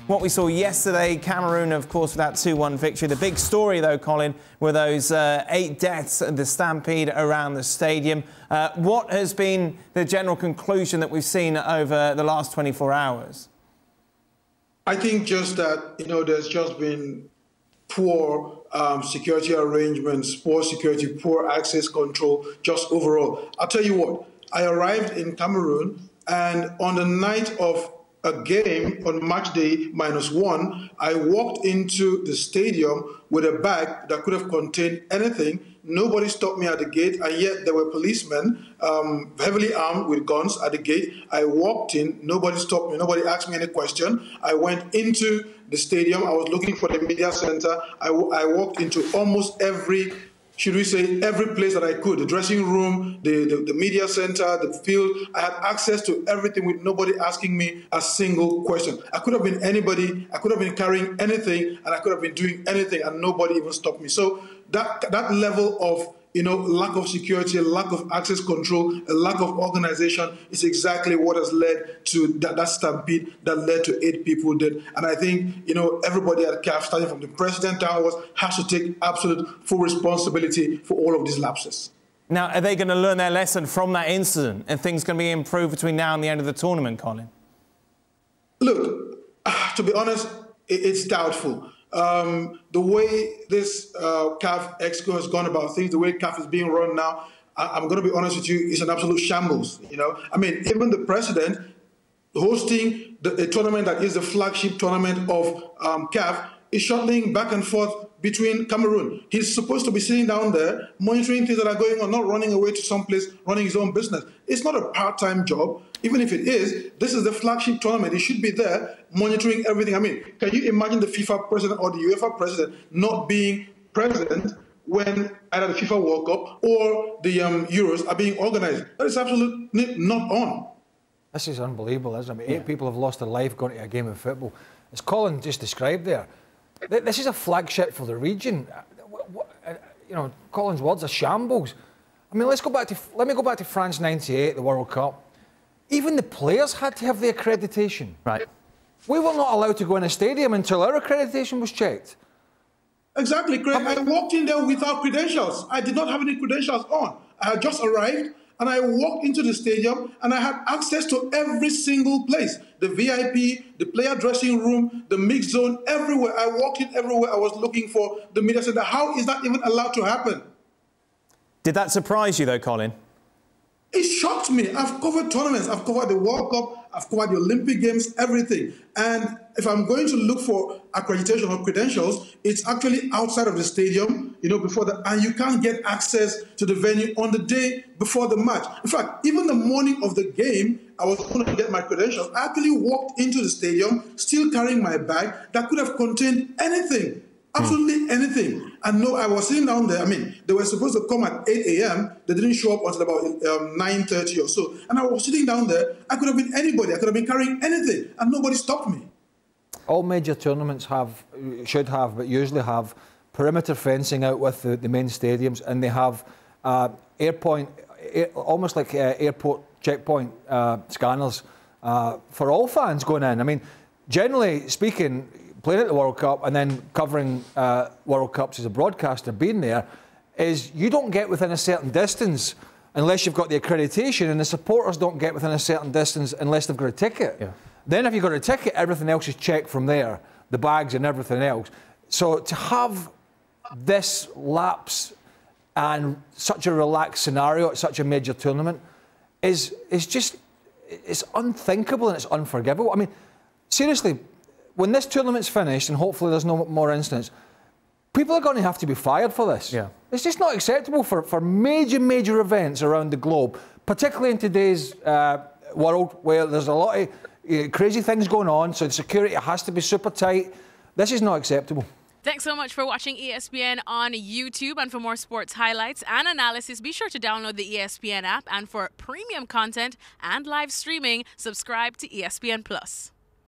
What we saw yesterday, Cameroon, of course, with that 2-1 victory. The big story, though, Colin, were those 8 deaths at the stampede around the stadium. What has been the general conclusion that we've seen over the last 24 hours? I think just that, there's just been poor security arrangements, poor security, poor access control, just overall. I'll tell you what, I arrived in Cameroon, and on the night of a game on match day -1, I walked into the stadium with a bag that could have contained anything. Nobody stopped me at the gate, and yet there were policemen heavily armed with guns at the gate. I walked in, nobody stopped me, nobody asked me any question. I went into the stadium, I was looking for the media center. I walked into almost every place that I could, the dressing room, the media center, the field. I had access to everything with nobody asking me a single question. I could have been anybody, I could have been carrying anything, and I could have been doing anything, and nobody even stopped me. So that level of lack of security, a lack of access control, a lack of organization is exactly what has led to that stampede that led to 8 people dead. And I think, everybody at CAF, starting from the president downwards, has to take absolute full responsibility for all of these lapses. Now, are they going to learn their lesson from that incident and things going to be improved between now and the end of the tournament, Colin? Look, to be honest, it's doubtful. The way this CAF Exco has gone about things, the way CAF is being run now, I'm going to be honest with you, it's an absolute shambles. I mean, even the president hosting a tournament that is the flagship tournament of CAF is shuttling back and forth between Cameroon. He's supposed to be sitting down there, monitoring things that are going on, not running away to someplace, running his own business. It's not a part-time job. Even if it is, this is the flagship tournament. He should be there monitoring everything. I mean, can you imagine the FIFA president or the UEFA president not being present when either the FIFA World Cup or the Euros are being organized? That is absolutely not on. This is unbelievable, isn't it? I mean, 8 people have lost their life going to a game of football. As Colin just described there, this is a flagship for the region. Colin's words are shambles. I mean, let me go back to France '98, the World Cup. Even the players had to have the accreditation. Right. We were not allowed to go in a stadium until our accreditation was checked. Exactly, Craig. I walked in there without credentials. I did not have any credentials on. I had just arrived, and I walked into the stadium, and I had access to every single place. The VIP, the player dressing room, the mixed zone, everywhere. I walked in everywhere. I was looking for the media center. How is that even allowed to happen? Did that surprise you, though, Colin? It shocked me. I've covered tournaments. I've covered the World Cup. I've covered the Olympic Games, everything. And if I'm going to look for accreditation or credentials, it's actually outside of the stadium, before and you can't get access to the venue on the day before the match. In fact, even the morning of the game, I was going to get my credentials. I actually walked into the stadium, still carrying my bag that could have contained anything. Absolutely anything. And no, I was sitting down there. I mean, they were supposed to come at 8 a.m. They didn't show up until about 9:30 or so. And I was sitting down there. I could have been anybody. I could have been carrying anything. And nobody stopped me. All major tournaments should have, but usually have perimeter fencing out with the main stadiums. And they have almost like airport checkpoint scanners for all fans going in. I mean, generally speaking, playing at the World Cup and then covering World Cups as a broadcaster, being there, is you don't get within a certain distance unless you've got the accreditation, and the supporters don't get within a certain distance unless they've got a ticket. Yeah. Then if you've got a ticket, everything else is checked from there, the bags and everything else. So to have this lapse and such a relaxed scenario at such a major tournament is just, it's unthinkable and it's unforgivable. I mean, seriously, when this tournament's finished, and hopefully there's no more incidents, people are going to have to be fired for this. Yeah. It's just not acceptable for major events around the globe, particularly in today's world where there's a lot of crazy things going on, so the security has to be super tight. This is not acceptable. Thanks so much for watching ESPN on YouTube. And for more sports highlights and analysis, be sure to download the ESPN app. And for premium content and live streaming, subscribe to ESPN+.